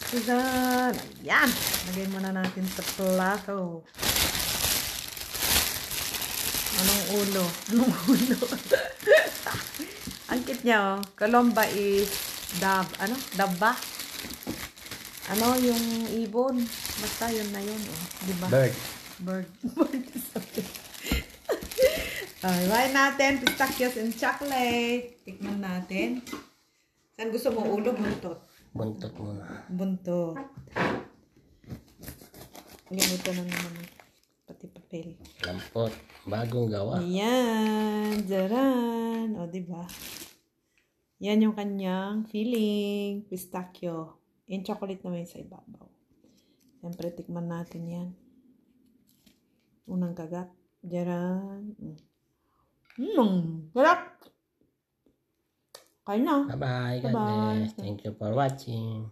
Suzan. Ayan. Lagay muna natin sa plato. Anong ulo? Anong ulo? Ang cute niya, oh. Colomba is dab. Ano? Dabba? Ano yung ibon? Basta yun na yun, oh. Diba? Bird. Bird. Bird is okay. Alright natin. Pistachios and chocolate. Tikman natin. Saan gusto mo? Ulo? Buntot? Buntot muna. Buntot. Limutan na naman. Pati papel. Lampot. Bagong gawa. Ayan. Jaran. O, diba? Yan yung kanyang filling. Pistachio. Yung chocolate naman yung sa ibabaw. Siyempre, tikman natin yan. Unang kagat. Jaran. Sarap! Kain na. Bye-bye. God Bye-bye. bless. Thank you for watching.